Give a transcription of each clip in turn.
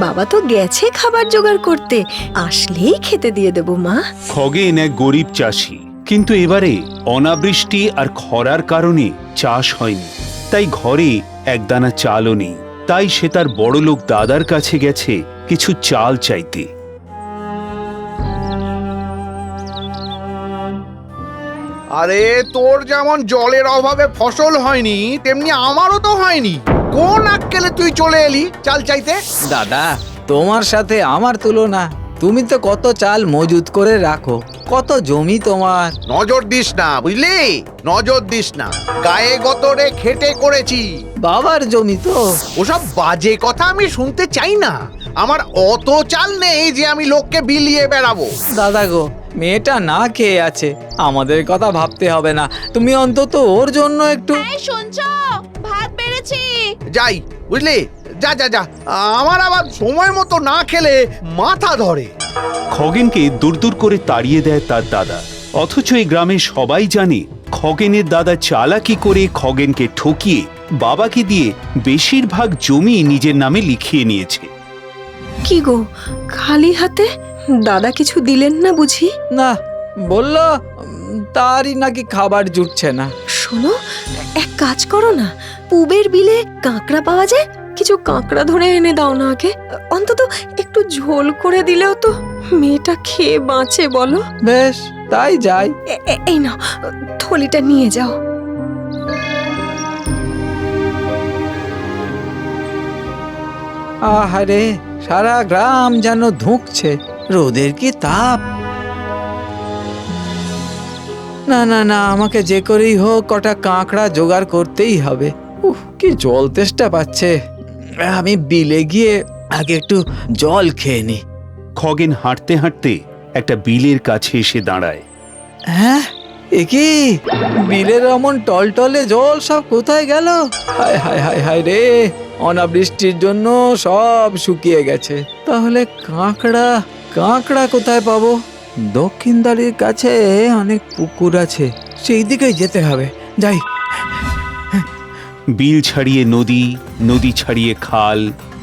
বাবা তো গেছে খাবার জোগাড় করতে, আসলেই খেতে দিয়ে দেব মা। খগেন এক গরিব চাষি, কিন্তু এবারে অনাবৃষ্টি আর খরার কারণে চাষ হয়নি, তাই ঘরে একদানা চালও নেই। তাই সে তার বড়লোক দাদার কাছে গেছে কিছু চাল চাইতে। আরে তোর যেমন জলের অভাবে ফসল হয়নি, তেমনি আমারও তো হয়নি। কোন আক্কেলে তুই চলে এলি চাল চাইতে? দাদা, তোমার সাথে আমার তুলনা। তুমি তো কত চাল মজুত করে রাখো, কত জমি তোমার। নজর দিস না, বুঝলি? নজর দিস না, গায়ে গতরে খেটে করেছি। বাবার জমি তো। ওসব বাজে কথা আমি শুনতে চাই না। আমার অত চাল নেই যে আমি লোককে বিলিয়ে বেড়াবো। দাদা গো, মেয়েটা না খেয়ে আছে, আমাদের কথা ভাবতে হবে না। তুমি অন্তত ওর জন্য একটু। শুনছো? ভাত বেড়েছি। যাই, বুঝলি? যা যা যা, আমার আবার সময় মতো না খেলে মাথা ধরে। খগেনকে দূর দূর করে তাড়িয়ে দেয় তার দাদা। অথচ এই গ্রামে সবাই জানে খগেনের দাদা চালাকি করে খগেনকে ঠকিয়ে বাবাকে দিয়ে বেশিরভাগ জমি নিজের নামে লিখিয়ে নিয়েছে। কি গো, খালি হাতে? দাদা কিছু দিলেন না বুঝি? না, বললো তারই নাকি খাবার জুটছে না। শোনো, এক কাজ করো না, পুবের বিলে কাঁকড়া পাওয়া যায়, কিছু কাঁকড়া ধরে এনে দাও না আগে। অন্তত একটু ঝোল করে দিলেও তো মেয়েটা খেয়ে বাঁচে, বলো? বেশ, তাই যাই। এই নাও, থলিটা নিয়ে যাও। আহারে, সারা গ্রাম যেন ধুঁকছে, রোদের কি তাপ। না না না, আমাকে যে করেই হোক কটা কাঁকড়া জোগাড় করতেই হবে। কি জল তেষ্টা পাচ্ছে, আমি বিলে গিয়ে আগে একটু জল খেয়ে নি। খগেন হাঁটতে হাঁটতে একটা বিলের কাছে এসে দাঁড়ায়। হ্যাঁ, এ কি বিলের অমন টলটলে জল সব কোথায় গেল? হায় হায় হায় হায় রে, অনাবৃষ্টির জন্য সব শুকিয়ে গেছে। তাহলে কাঁকড়া কাঁকড়া কোথায় পাবো? দক্ষিণদারির কাছে অনেক পুকুর আছে, সেই দিকেই যেতে হবে। যাই। বিল ছাড়িয়ে নদী, নদী ছাড়িয়ে খাল,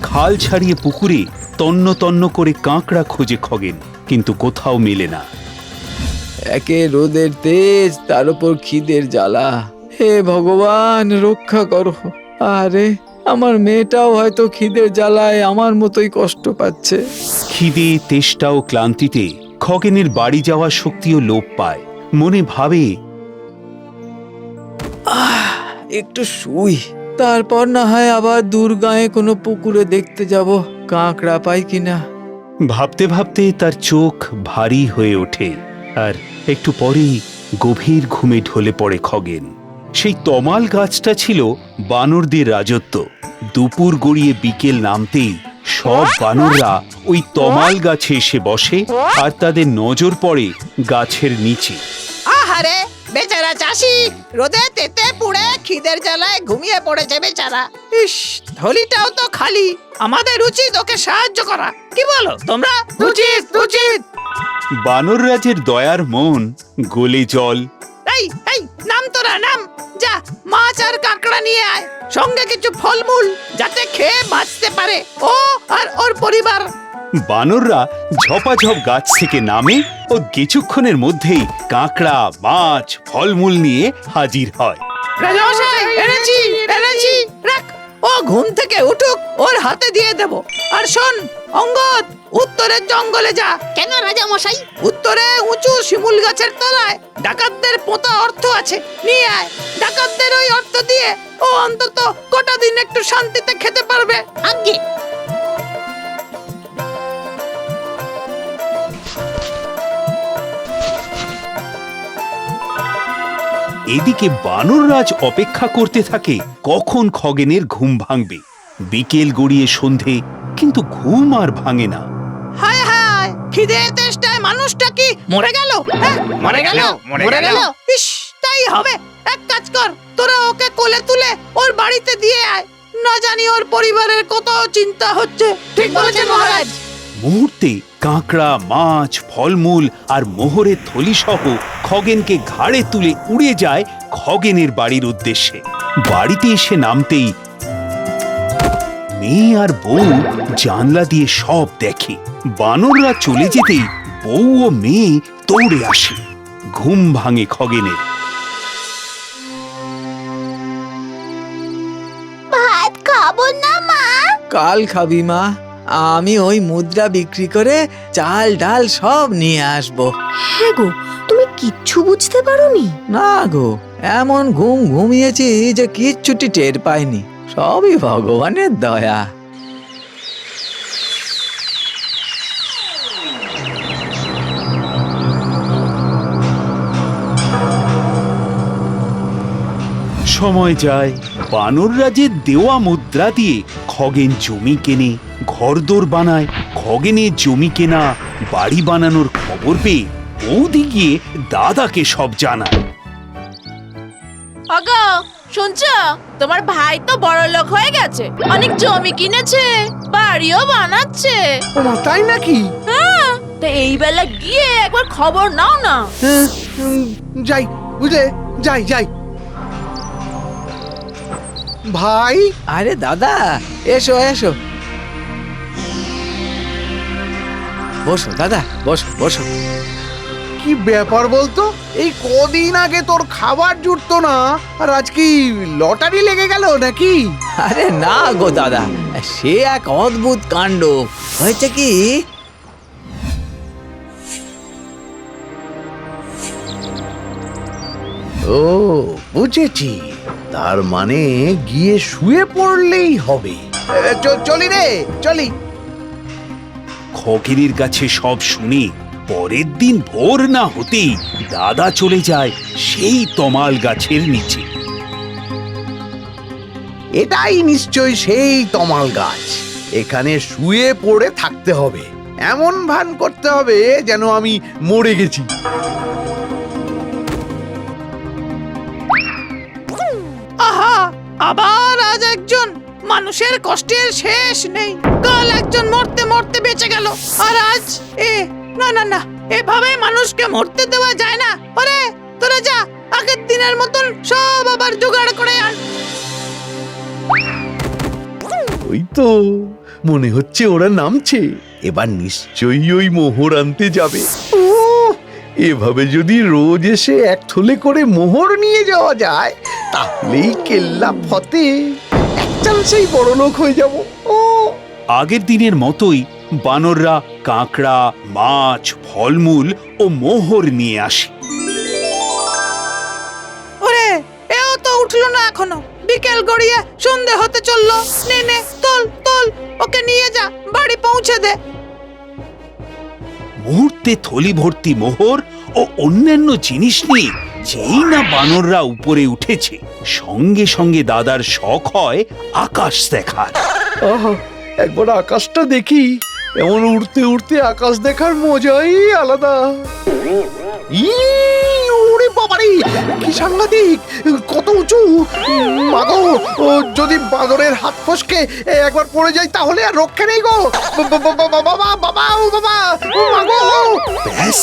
খাল ছাড়িয়ে পুকুরে তন্ন তন্ন করে কাঁকড়া খোঁজে খগেন, কিন্তু কোথাও মেলে না। একে রোদের তেজ, তার উপর খিদের জ্বালা। হে ভগবান, রক্ষা করো। আরে, আমার মেয়েটাও হয়তো খিদের জ্বালায় আমার মতোই কষ্ট পাচ্ছে। খিদে, তেষ্টা ও ক্লান্তিতে খগেনের বাড়ি যাওয়ার শক্তিও লোপ পায়। মনে ভাবে, একটু শুই, তারপর না হয় আবার দূর গাঁয়ে কোনো পুকুরে দেখতে যাব কাঁকড়া পাই কিনা। ভাবতে ভাবতে তার চোখ ভারী হয়ে ওঠে, আর একটু পরেই গভীর ঘুমে ঢলে পড়ে খগেন। সেই তমাল গাছটা ছিল বানরদের রাজত্ব। দুপুর গড়িয়ে বিকেল নামতেই সব বানররা ওই তমাল গাছে এসে বসে, আর তাদের নজর পড়ে গাছের নিচে। আহারে, বেচারা চাষি রোদে তেতে পুড়ে খিদের জ্বালায় ঘুমিয়ে পড়েছে বেচারা। ইস, থলিটাও তো খালি। আমাদের উচিত ওকে সাহায্য করা। কি বলো তোমরা? উচিত উচিত। বানর রাজের দয়ার মন গলে জল। এই এই, নাম তোরা নাম। যা, মাছ আর কাঁকড়া নিয়ে আয়, সঙ্গে কিছু ফলমূল, যাতে খেয়ে বাঁচতে পারে ও আর ওর পরিবার। বানররা ঝপাঝপ গাছ থেকে নামে ও কিছুক্ষণের মধ্যেই কাঁকড়া, মাছ, ফলমূল নিয়ে হাজির হয়। রাজামশাই, এনেছি এনেছি, রাখ। ও ঘুম থেকে উঠুক, ওর হাতে দিয়ে দেব। আর শোন অঙ্গদ, উত্তরের জঙ্গলে যা। কেন রাজামশাই? উত্তরে উঁচু শিমুল গাছের তলায় ডাকাতদের পোঁতা অর্থ আছে, নিয়ে আয়। ডাকাতদের ওই অর্থ দিয়ে ও অন্তত কটা দিন একটু শান্তিতে খেতে পারবে। আজ্ঞে। এদিকে বানররাজ অপেক্ষা করতে থাকে কখন খগেনের ঘুম ভাঙবে। বিকেল গড়িয়ে সন্ধে, কিন্তু ঘুম আর ভাঙে না। হায় হায়, খিদে তেষ্টায় মানুষটা কি মরে গেল? হ্যাঁ, মরে গেল, মরে গেল। ইস, তাই হবে। এক কাজ কর, তোরা ওকে কোলে তুলে ওর বাড়িতে দিয়ে আয়। না জানি ওর পরিবারের কত চিন্তা হচ্ছে। ঠিক বলেছেন মহারাজ। মুহূর্তে কাঁকড়া, মাছ, ফলমূল আর মোহরের থলি সহ খগেনকে ঘাড়ে তুলে উড়ে যায় খগেনের বাড়ির উদ্দেশ্যে। বাড়িতে এসে নামতেই মেয়ে আর বউ জানলা দিয়ে সব দেখে। বানররা চলে যেতেই বউ ও মেয়ে দৌড়ে আসে। ঘুম ভাঙে খগেনের। ভাত খাবো না মা। কাল খাবি মা, আমি ওই মুদ্রা বিক্রি করে চাল ডাল সব নিয়ে আসবো। হ্যাঁ গো, তুমি কিচ্ছু বুঝতে পারোনি? না গো, এমন ঘুমিয়েছি যে কিচ্ছুটি টের পাইনি। সবই ভগবানের দয়া। সময় যায়, বানর রাজের দেওয়া মুদ্রা দিয়ে খগেন জমি কেনে, ঘরদোর বানায়। খগেনের জমি কেনা, বাড়ি বানানোর খবর পেয়ে বৌদি গিয়ে দাদাকে সব জানায়। আগা শুনছো, তোমার ভাই তো বড় লোক হয়ে গেছে, অনেক জমি কিনেছে, বাড়িও বানাচ্ছে। ওমা, তাই নাকি? হ্যাঁ, তা এই বেলা গিয়ে একবার খবর নাও না। যাই, বুঝলে, যাই যাই। ভাই, আরে দাদা, এসো এসো, বসো দাদা, বসো বসো। কি ব্যাপার বলতো? এই কদিন আগে তোর খাবার জুটতো না, আর আজ কি লটারি লেগে গেল নাকি? আরে না গো দাদা, সে এক অদ্ভুত কাণ্ড হয়েছে কি। ও, বুঝেছি। তার মানে গিয়ে শুয়ে পড়লেই হবে। চলি রে, চলি। খগেনের কাছে সব শুনে পরের দিন ভোর না হতেই দাদা চলে যায় সেই তমাল গাছের নিচে। এটাই নিশ্চয়ই সেই তমাল গাছ। এখানে শুয়ে পড়ে থাকতে হবে, এমন ভান করতে হবে যেন আমি মরে গেছি। আহা, আবার আজ একজন মানুষের কষ্টের শেষ নেই। কাল একজন মরতে মরতে বেঁচে গেল, আর আজ না না না, এভাবে মানুষকে মরতে দেওয়া যায় না। ওরে তোরা যা, আগের দিনের মতন সব আবার জোগাড় করে আন। ওই তো মনে হচ্ছে ওরা নামছে। এবার নিশ্চয়ই ওই মোহর আনতে যাবে। এভাবে যদি রোজ এসে এক থলে করে মোহর নিয়ে যাওয়া যায়, তাহলেই কেল্লা ফতে, এক চান্সেই বড় লোক হয়ে যাব। ও, আগের দিনের মতোই বানররা কাঁকড়া, মাছ, ফলমূল ও মোহর নিয়ে আসে। ওরে, এও তো উঠলো না এখনো। বিকেল গড়িয়ে সন্ধে হতে চললো। নে নে, তোল তোল, ওকে নিয়ে যা, বাড়ি পৌঁছে দে। মুহূর্তে থলি ভর্তি মোহর ও অন্যান্য জিনিস নিয়ে যেই না বানররা উপরে উঠেছে, সঙ্গে সঙ্গে দাদার শখ হয় আকাশ দেখার। আহা, একবার আকাশটা দেখি। এমন উড়তে উড়তে আকাশ দেখার মজাই আলাদা। ওরে বাবারে, কি সাংঘাতিক, কত উঁচু! মাগো, যদি বাদরের হাত ফসকে একবার পড়ে যায় তাহলে আর রক্ষা নেই গো। বাবা বাবা বাবা, ও বাবা, ও মাগো! ব্যাস,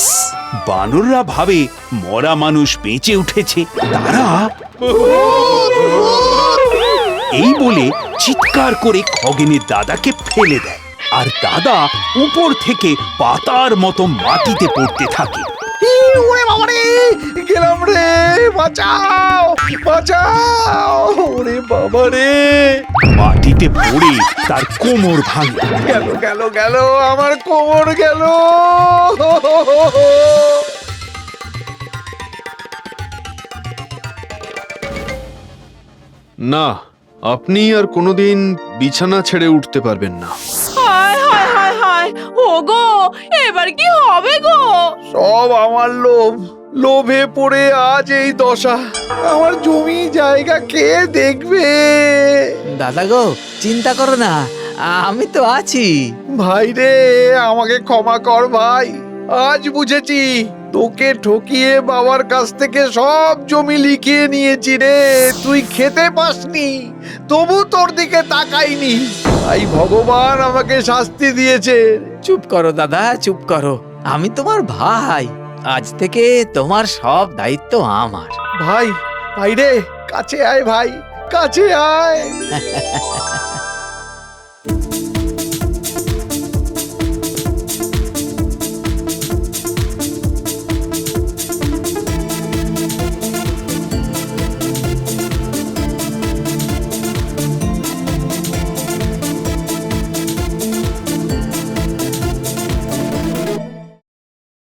বানররা ভাবে মরা মানুষ বেঁচে উঠেছে। তারা এই বলে চিৎকার করে খগেনের দাদাকে ফেলে দেয়, আর দাদা উপর থেকে পাতার মতো মাটিতে পড়তে থাকে। ওরে বাবারে, গেলাম রে, বাঁচাও বাঁচাও! ওরে বাবারে, মাটিতে পড়ে তার কোমর ভাঙে। গেল গেল গেল, আমার কোমর গেল। না, আপনি আর কোনোদিন বিছানা ছেড়ে উঠতে পারবেন না। হায় হায় হায় হায়, ওগো এবার কি হবে গো? সব আমার লোভ, লোভে পড়ে আজ এই দশা। আমার জমি জায়গা কে দেখবে? দাদা গো, চিন্তা করো না, আমি তো আছি। ভাই রে, আমাকে ক্ষমা কর ভাই। আজ বুঝেছি তোকে ঠকিয়ে বাবার কাছ থেকে সব জমি লিখিয়ে নিয়েছি রে। তুই খেতে পাসনি, তবু তোর দিকে তাকাইনি। তাই ভগবান আমাকে শাস্তি দিয়েছে। চুপ করো দাদা, চুপ করো। আমি তোমার ভাই, আজ থেকে তোমার সব দায়িত্ব আমার। ভাই, ভাই রে, কাছে আয় ভাই, কাছে আয়।